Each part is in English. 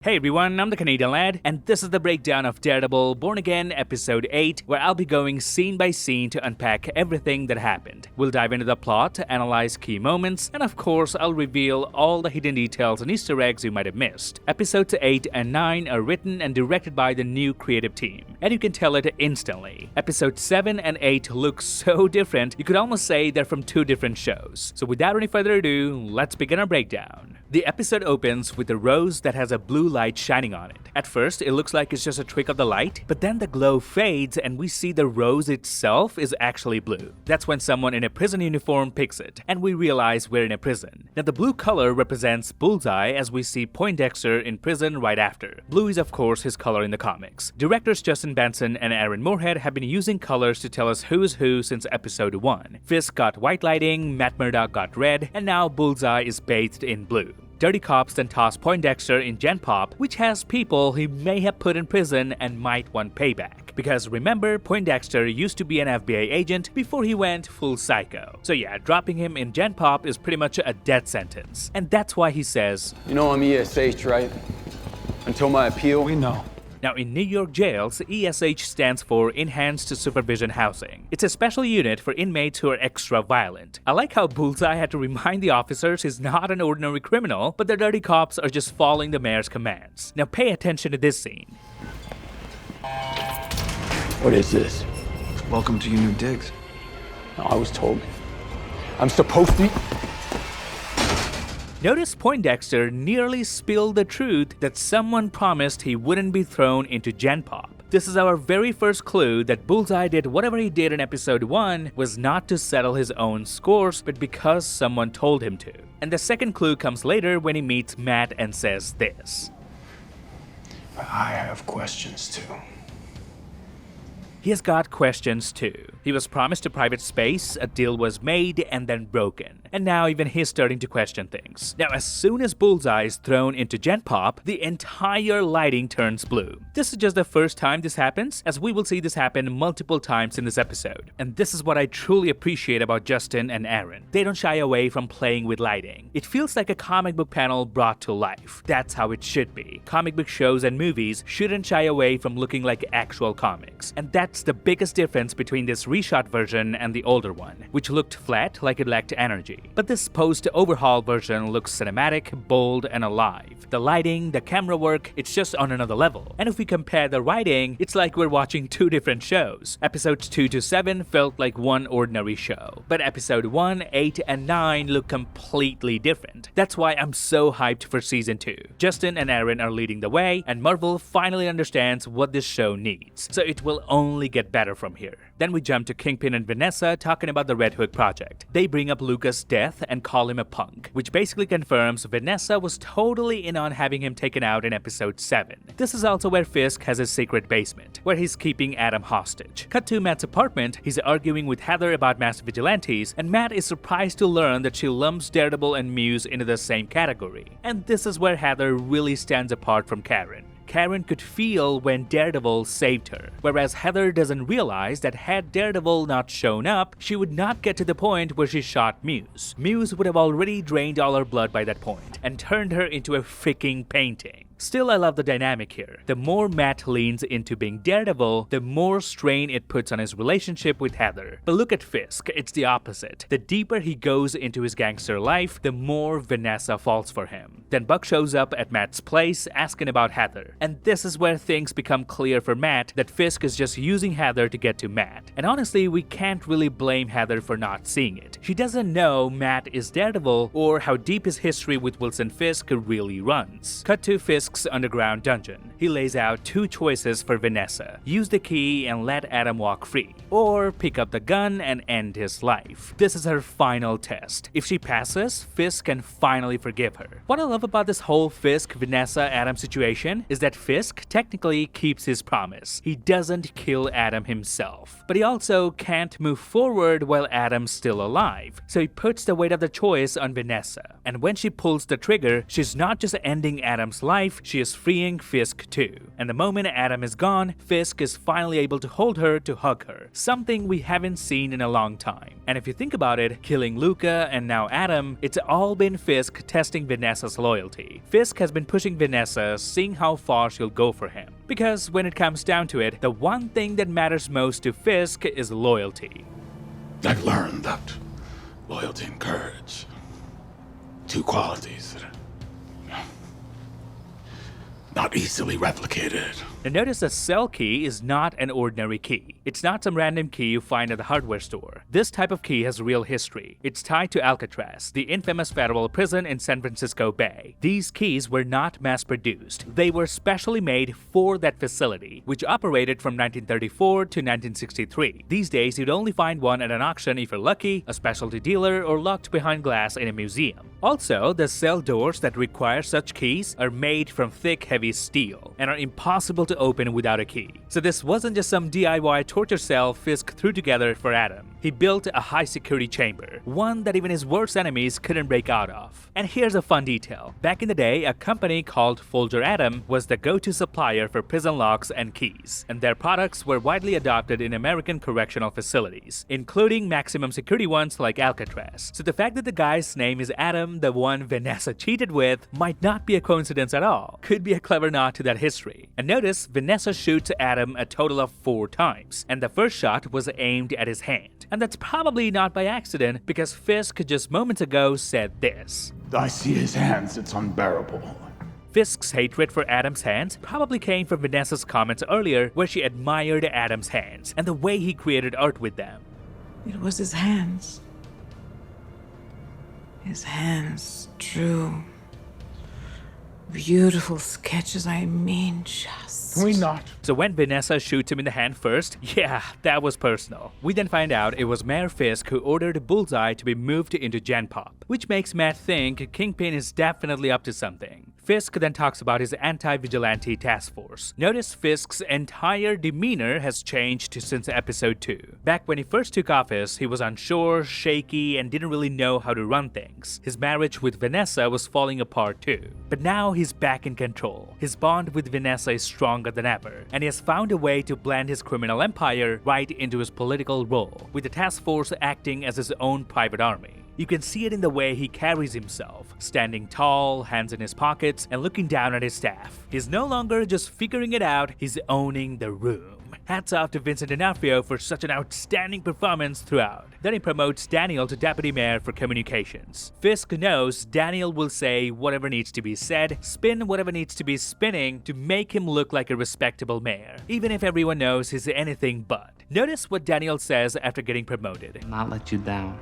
Hey everyone, I'm the Canadian Lad, and this is the breakdown of Daredevil Born Again Episode 8, where I'll be going scene by scene to unpack everything that happened. We'll dive into the plot, analyze key moments, and of course, I'll reveal all the hidden details and Easter eggs you might have missed. Episodes 8 and 9 are written and directed by the new creative team, and you can tell it instantly. Episodes 7 and 8 look so different, you could almost say they're from two different shows. So without any further ado, let's begin our breakdown. The episode opens with a rose that has a blue light shining on it. At first, it looks like it's just a trick of the light, but then the glow fades and we see the rose itself is actually blue. That's when someone in a prison uniform picks it, and we realize we're in a prison. Now the blue color represents Bullseye, as we see Poindexter in prison right after. Blue is of course his color in the comics. Directors Justin Benson and Aaron Moorhead have been using colors to tell us who is who since episode 1. Fisk got white lighting, Matt Murdock got red, and now Bullseye is bathed in blue. Dirty cops then toss Poindexter in Gen Pop, which has people he may have put in prison and might want payback. Because remember, Poindexter used to be an FBI agent before he went full psycho. So yeah, dropping him in Gen Pop is pretty much a death sentence. And that's why he says, "You know I'm ESH, right? Until my appeal." We know. Now, in New York jails, ESH stands for Enhanced Supervision Housing. It's a special unit for inmates who are extra violent. I like how Bullseye had to remind the officers he's not an ordinary criminal, but the dirty cops are just following the mayor's commands. Now pay attention to this scene. What is this? Welcome to your new digs. No, I was told I'm supposed to. Notice Poindexter nearly spilled the truth that someone promised he wouldn't be thrown into Gen Pop. This is our very first clue that Bullseye did whatever he did in episode 1 was not to settle his own scores, but because someone told him to. And the second clue comes later when he meets Matt and says this. I have questions too. He has got questions too. He was promised a private space, a deal was made and then broken. And now even he's starting to question things. Now as soon as Bullseye is thrown into Gen Pop, the entire lighting turns blue. This is just the first time this happens, as we will see this happen multiple times in this episode. And this is what I truly appreciate about Justin and Aaron. They don't shy away from playing with lighting. It feels like a comic book panel brought to life. That's how it should be. Comic book shows and movies shouldn't shy away from looking like actual comics. And that's the biggest difference between this reshot version and the older one, which looked flat like it lacked energy. But this post-overhaul version looks cinematic, bold, and alive. The lighting, the camera work, it's just on another level. And if we compare the writing, it's like we're watching two different shows. Episodes 2 to 7 felt like one ordinary show, but episode 1, 8, and 9 look completely different. That's why I'm so hyped for season 2. Justin and Aaron are leading the way, and Marvel finally understands what this show needs. So it will only get better from here. Then we jump to Kingpin and Vanessa talking about the Red Hook project. They bring up Lucas' death and call him a punk, which basically confirms Vanessa was totally in on having him taken out in episode 7. This is also where Fisk has his secret basement, where he's keeping Adam hostage. Cut to Matt's apartment, he's arguing with Heather about mass vigilantes, and Matt is surprised to learn that she lumps Daredevil and Muse into the same category. And this is where Heather really stands apart from Karen. Karen could feel when Daredevil saved her, whereas Heather doesn't realize that had Daredevil not shown up, she would not get to the point where she shot Muse. Muse would have already drained all her blood by that point and turned her into a freaking painting. Still, I love the dynamic here. The more Matt leans into being Daredevil, the more strain it puts on his relationship with Heather. But look at Fisk, it's the opposite. The deeper he goes into his gangster life, the more Vanessa falls for him. Then Buck shows up at Matt's place asking about Heather. And this is where things become clear for Matt that Fisk is just using Heather to get to Matt. And honestly, we can't really blame Heather for not seeing it. She doesn't know Matt is Daredevil or how deep his history with Wilson Fisk really runs. Cut to Fisk's underground dungeon. He lays out two choices for Vanessa. Use the key and let Adam walk free, or pick up the gun and end his life. This is her final test. If she passes, Fisk can finally forgive her. What I love about this whole Fisk-Vanessa-Adam situation is that Fisk technically keeps his promise. He doesn't kill Adam himself, but he also can't move forward while Adam's still alive, so he puts the weight of the choice on Vanessa. And when she pulls the trigger, she's not just ending Adam's life, she is freeing Fisk 2. And the moment Adam is gone, Fisk is finally able to hold her to hug her, something we haven't seen in a long time. And if you think about it, killing Luca and now Adam, it's all been Fisk testing Vanessa's loyalty. Fisk has been pushing Vanessa, seeing how far she'll go for him. Because when it comes down to it, the one thing that matters most to Fisk is loyalty. I've learned that loyalty and courage, two qualities that are not easily replicated. Now notice the cell key is not an ordinary key. It's not some random key you find at the hardware store. This type of key has real history. It's tied to Alcatraz, the infamous federal prison in San Francisco Bay. These keys were not mass-produced. They were specially made for that facility, which operated from 1934 to 1963. These days, you'd only find one at an auction if you're lucky, a specialty dealer, or locked behind glass in a museum. Also, the cell doors that require such keys are made from thick, heavy steel and are impossible to open without a key. So this wasn't just some DIY torture cell Fisk threw together for Adam. He built a high-security chamber, one that even his worst enemies couldn't break out of. And here's a fun detail. Back in the day, a company called Folger Adam was the go-to supplier for prison locks and keys, and their products were widely adopted in American correctional facilities, including maximum security ones like Alcatraz. So the fact that the guy's name is Adam, the one Vanessa cheated with, might not be a coincidence at all. Could be a clever nod to that history. And notice, Vanessa shoots Adam a total of 4 times, and the first shot was aimed at his hand. And that's probably not by accident, because Fisk just moments ago said this. I see his hands, it's unbearable. Fisk's hatred for Adam's hands probably came from Vanessa's comments earlier where she admired Adam's hands and the way he created art with them. It was his hands. His hands drew beautiful sketches, just... Can we not? So when Vanessa shoots him in the hand first, yeah, that was personal. We then find out it was Mayor Fisk who ordered Bullseye to be moved into Gen Pop, which makes Matt think Kingpin is definitely up to something. Fisk then talks about his anti-vigilante task force. Notice Fisk's entire demeanor has changed since episode 2. Back when he first took office, he was unsure, shaky, and didn't really know how to run things. His marriage with Vanessa was falling apart too. But now he's back in control. His bond with Vanessa is stronger than ever, and he has found a way to blend his criminal empire right into his political role, with the task force acting as his own private army. You can see it in the way he carries himself, standing tall, hands in his pockets, and looking down at his staff. He's no longer just figuring it out, he's owning the room. Hats off to Vincent D'Onofrio for such an outstanding performance throughout. Then he promotes Daniel to Deputy Mayor for Communications. Fisk knows Daniel will say whatever needs to be said, spin whatever needs to be spinning to make him look like a respectable mayor, even if everyone knows he's anything but. Notice what Daniel says after getting promoted. Not let you down.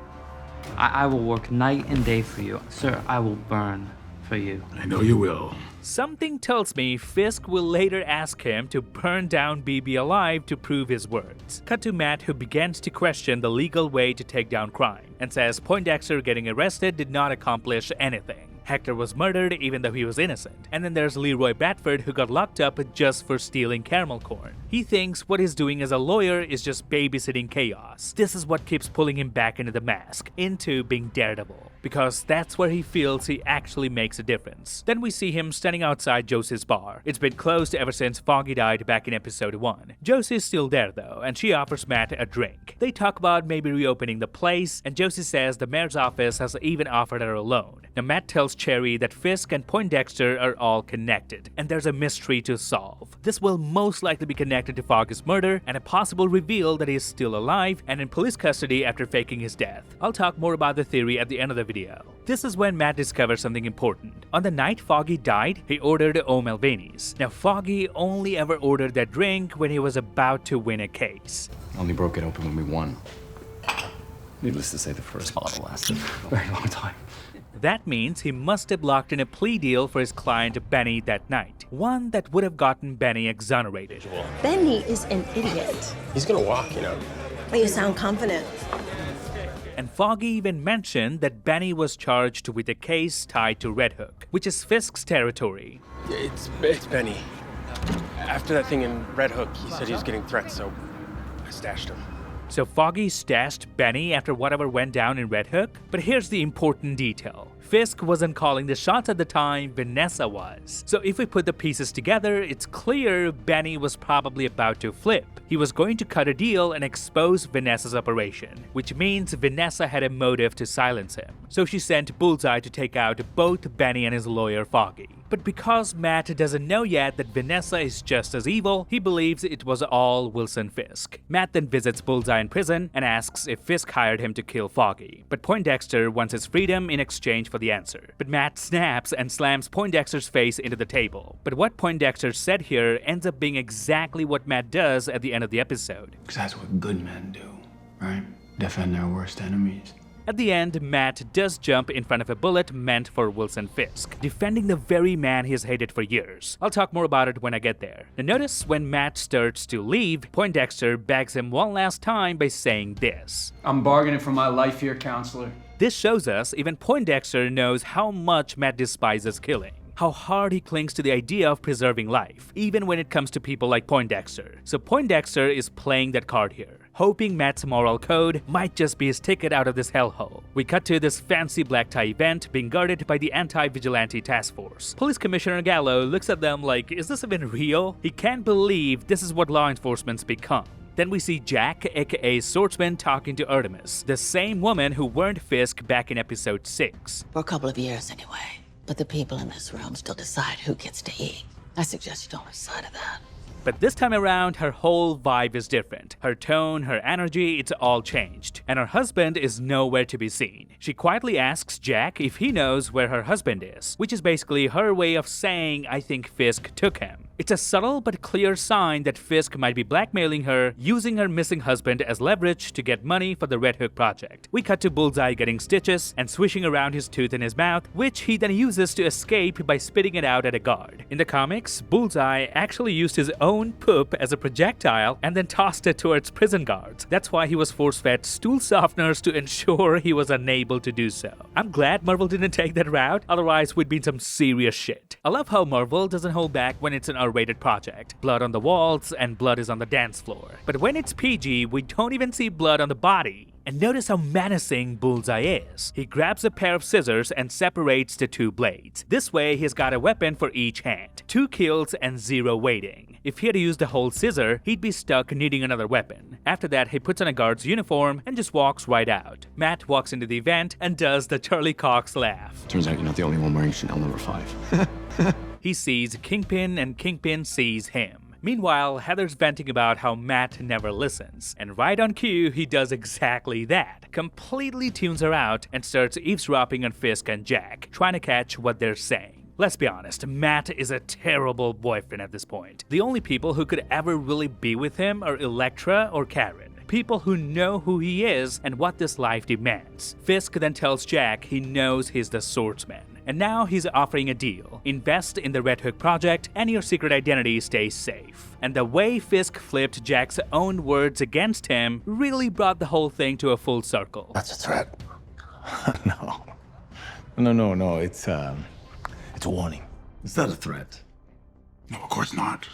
I will work night and day for you. Sir, I will burn for you. I know you will. Something tells me Fisk will later ask him to burn down BB alive to prove his words. Cut to Matt, who begins to question the legal way to take down crime, and says Poindexter getting arrested did not accomplish anything. Hector was murdered even though he was innocent. And then there's Leroy Bradford, who got locked up just for stealing caramel corn. He thinks what he's doing as a lawyer is just babysitting chaos. This is what keeps pulling him back into the mask, into being Daredevil, because that's where he feels he actually makes a difference. Then we see him standing outside Josie's bar. It's been closed ever since Foggy died back in episode 1. Josie's still there though, and she offers Matt a drink. They talk about maybe reopening the place, and Josie says the mayor's office has even offered her a loan. Now Matt tells Cherry that Fisk and Poindexter are all connected, and there's a mystery to solve. This will most likely be connected to Foggy's murder, and a possible reveal that he is still alive and in police custody after faking his death. I'll talk more about the theory at the end of the video. This is when Matt discovers something important. On the night Foggy died, he ordered O Malvini's. Now Foggy only ever ordered that drink when he was about to win a case. Only broke it open when we won. Needless to say, the first bottle lasted a very long time. That means he must have locked in a plea deal for his client Benny that night. One that would have gotten Benny exonerated. Benny is an idiot. He's gonna walk, you know. But you sound confident. And Foggy even mentioned that Benny was charged with a case tied to Red Hook, which is Fisk's territory. It's Benny. After that thing in Red Hook, he said he was getting threats, so I stashed him. So Foggy stashed Benny after whatever went down in Red Hook? But here's the important detail. Fisk wasn't calling the shots at the time, Vanessa was. So if we put the pieces together, it's clear Benny was probably about to flip. He was going to cut a deal and expose Vanessa's operation, which means Vanessa had a motive to silence him. So she sent Bullseye to take out both Benny and his lawyer Foggy. But because Matt doesn't know yet that Vanessa is just as evil, he believes it was all Wilson Fisk. Matt then visits Bullseye in prison and asks if Fisk hired him to kill Foggy. But Poindexter wants his freedom in exchange for the answer. But Matt snaps and slams Poindexter's face into the table. But what Poindexter said here ends up being exactly what Matt does at the end of the episode. Because that's what good men do, right? Defend their worst enemies. At the end, Matt does jump in front of a bullet meant for Wilson Fisk, defending the very man he has hated for years. I'll talk more about it when I get there. Now notice when Matt starts to leave, Poindexter begs him one last time by saying this. I'm bargaining for my life here, counselor. This shows us even Poindexter knows how much Matt despises killing. How hard he clings to the idea of preserving life, even when it comes to people like Poindexter. So Poindexter is playing that card here, hoping Matt's moral code might just be his ticket out of this hellhole. We cut to this fancy black tie event being guarded by the anti-vigilante task force. Police Commissioner Gallo looks at them like, is this even real? He can't believe this is what law enforcement's become. Then we see Jack, aka Swordsman, talking to Artemis, the same woman who warned Fisk back in episode 6. For a couple of years anyway. But the people in this room still decide who gets to eat. I suggest you don't lose sight of that. But this time around, her whole vibe is different. Her tone, her energy, it's all changed. And her husband is nowhere to be seen. She quietly asks Jack if he knows where her husband is, which is basically her way of saying, I think Fisk took him. It's a subtle but clear sign that Fisk might be blackmailing her, using her missing husband as leverage to get money for the Red Hook project. We cut to Bullseye getting stitches and swishing around his tooth in his mouth, which he then uses to escape by spitting it out at a guard. In the comics, Bullseye actually used his own poop as a projectile and then tossed it towards prison guards. That's why he was force-fed stool softeners to ensure he was unable to do so. I'm glad Marvel didn't take that route, otherwise we'd be in some serious shit. I love how Marvel doesn't hold back when it's an R-rated project. Blood on the walls and blood is on the dance floor. But when it's PG, we don't even see blood on the body. And notice how menacing Bullseye is. He grabs a pair of scissors and separates the two blades. This way, he's got a weapon for each hand. 2 kills and 0 waiting. If he had used the whole scissor, he'd be stuck needing another weapon. After that, he puts on a guard's uniform and just walks right out. Matt walks into the event and does the Charlie Cox laugh. Turns out you're not the only one wearing Chanel number 5. He sees Kingpin and Kingpin sees him. Meanwhile, Heather's venting about how Matt never listens, and right on cue, he does exactly that. Completely tunes her out and starts eavesdropping on Fisk and Jack, trying to catch what they're saying. Let's be honest, Matt is a terrible boyfriend at this point. The only people who could ever really be with him are Elektra or Karen. People who know who he is and what this life demands. Fisk then tells Jack he knows he's the swordsman. And now he's offering a deal. Invest in the Red Hook project and your secret identity stays safe. And the way Fisk flipped Jack's own words against him really brought the whole thing to a full circle. That's a threat. No. It's a warning. Is that a threat? No, of course not.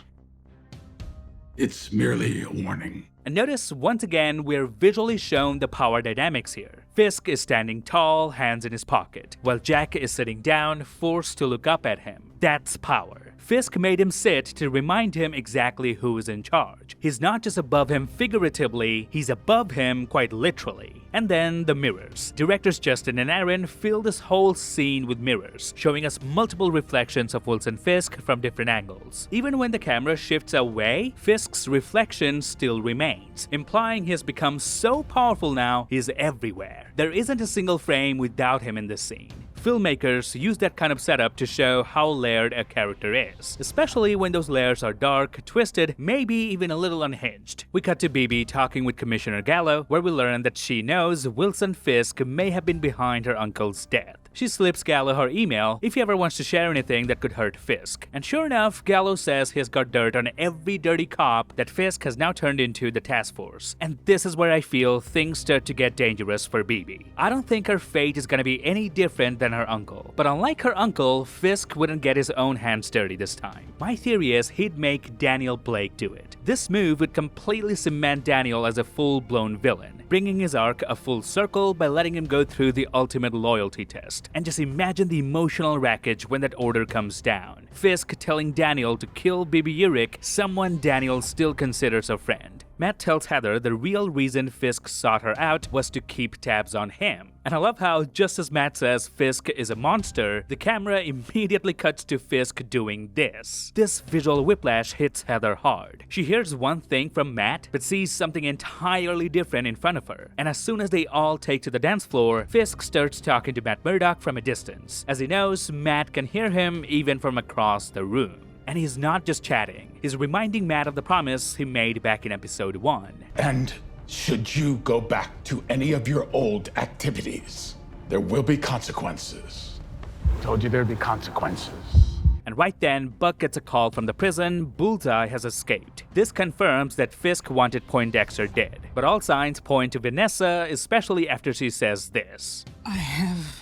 It's merely a warning. And notice, once again, we're visually shown the power dynamics here. Fisk is standing tall, hands in his pocket, while Jack is sitting down, forced to look up at him. That's power. Fisk made him sit to remind him exactly who is in charge. He's not just above him figuratively, he's above him quite literally. And then the mirrors. Directors Justin and Aaron fill this whole scene with mirrors, showing us multiple reflections of Wilson Fisk from different angles. Even when the camera shifts away, Fisk's reflection still remains, implying he has become so powerful now he's everywhere. There isn't a single frame without him in this scene. Filmmakers use that kind of setup to show how layered a character is, especially when those layers are dark, twisted, maybe even a little unhinged. We cut to Bibi talking with Commissioner Gallo, where we learn that she knows Wilson Fisk may have been behind her uncle's death. She slips Gallo her email if he ever wants to share anything that could hurt Fisk. And sure enough, Gallo says he's got dirt on every dirty cop that Fisk has now turned into the task force. And this is where I feel things start to get dangerous for Bibi. I don't think her fate is gonna be any different than her uncle. But unlike her uncle, Fisk wouldn't get his own hands dirty this time. My theory is he'd make Daniel Blake do it. This move would completely cement Daniel as a full-blown villain, bringing his arc a full circle by letting him go through the ultimate loyalty test. first. And just imagine the emotional wreckage when that order comes down. Fisk telling Daniel to kill Bibi Yurik, someone Daniel still considers a friend. Matt tells Heather the real reason Fisk sought her out was to keep tabs on him. And I love how, just as Matt says Fisk is a monster, the camera immediately cuts to Fisk doing this. This visual whiplash hits Heather hard. She hears one thing from Matt, but sees something entirely different in front of her. And as soon as they all take to the dance floor, Fisk starts talking to Matt Murdock from a distance, as he knows Matt can hear him even from across the room. And he's not just chatting, he's reminding Matt of the promise he made back in episode 1. And should you go back to any of your old activities, there will be consequences. Told you there'd be consequences. And right then, Buck gets a call from the prison Bullseye has escaped. This confirms that Fisk wanted Poindexter dead, but all signs point to Vanessa, especially after she says this. I have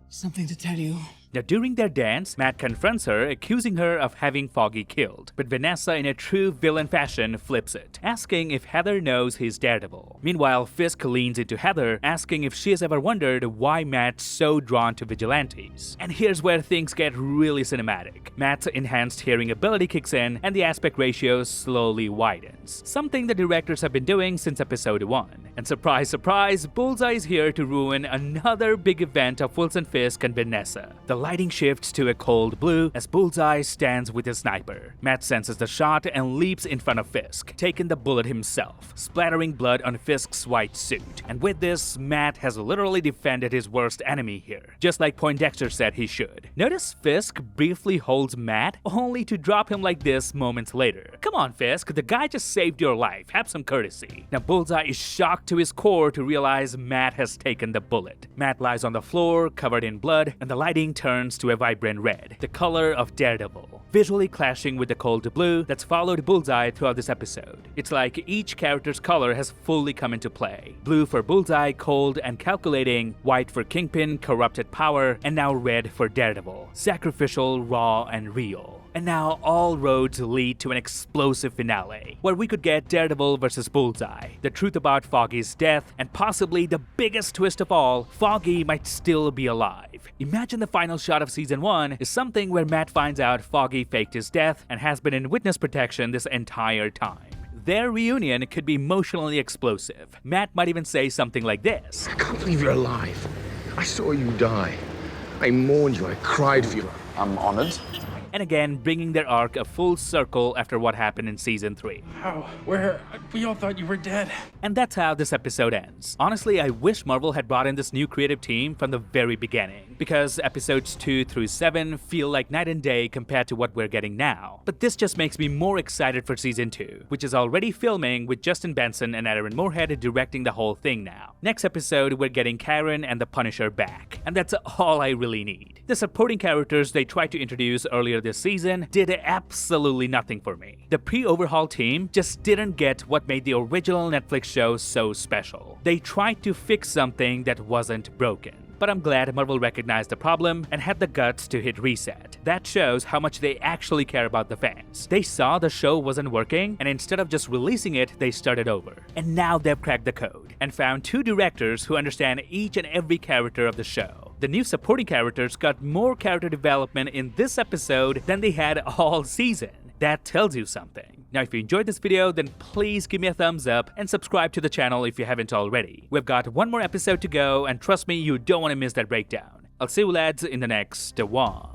something to tell you. Now, during their dance, Matt confronts her, accusing her of having Foggy killed. But Vanessa, in a true villain fashion, flips it, asking if Heather knows he's Daredevil. Meanwhile, Fisk leans into Heather, asking if she has ever wondered why Matt's so drawn to vigilantes. And here's where things get really cinematic. Matt's enhanced hearing ability kicks in, and the aspect ratio slowly widens, something the directors have been doing since episode 1. And surprise, surprise, Bullseye is here to ruin another big event of Wilson Fisk and Vanessa. The lighting shifts to a cold blue as Bullseye stands with his sniper. Matt senses the shot and leaps in front of Fisk, taking the bullet himself, splattering blood on Fisk's white suit. And with this, Matt has literally defended his worst enemy here, just like Poindexter said he should. Notice Fisk briefly holds Matt, only to drop him like this moments later. Come on, Fisk, the guy just saved your life, have some courtesy. Now Bullseye is shocked to his core to realize Matt has taken the bullet. Matt lies on the floor, covered in blood, and the lighting turns to a vibrant red, the color of Daredevil, visually clashing with the cold blue that's followed Bullseye throughout this episode. It's like each character's color has fully come into play. Blue for Bullseye, cold and calculating, white for Kingpin, corrupted power, and now red for Daredevil, sacrificial, raw, and real. And now all roads lead to an explosive finale, where we could get Daredevil versus Bullseye, the truth about Foggy's death, and possibly the biggest twist of all, Foggy might still be alive. Imagine the final shot of season 1 is something where Matt finds out Foggy faked his death and has been in witness protection this entire time. Their reunion could be emotionally explosive. Matt might even say something like this. I can't believe you're alive. I saw you die. I mourned you. I cried for you. I'm honored. And again, bringing their arc a full circle after what happened in season 3. How? Where? We all thought you were dead. And that's how this episode ends. Honestly, I wish Marvel had brought in this new creative team from the very beginning, because episodes 2 through 7 feel like night and day compared to what we're getting now. But this just makes me more excited for season 2, which is already filming with Justin Benson and Aaron Moorhead directing the whole thing now. Next episode, we're getting Karen and the Punisher back, and that's all I really need. The supporting characters they tried to introduce earlier this season did absolutely nothing for me. The pre-overhaul team just didn't get what made the original Netflix show so special. They tried to fix something that wasn't broken. But I'm glad Marvel recognized the problem and had the guts to hit reset. That shows how much they actually care about the fans. They saw the show wasn't working, and instead of just releasing it, they started over. And now they've cracked the code and found 2 directors who understand each and every character of the show. The new supporting characters got more character development in this episode than they had all season. That tells you something. Now, if you enjoyed this video, then please give me a thumbs up and subscribe to the channel if you haven't already. We've got one more episode to go, and trust me, you don't want to miss that breakdown. I'll see you lads in the next one.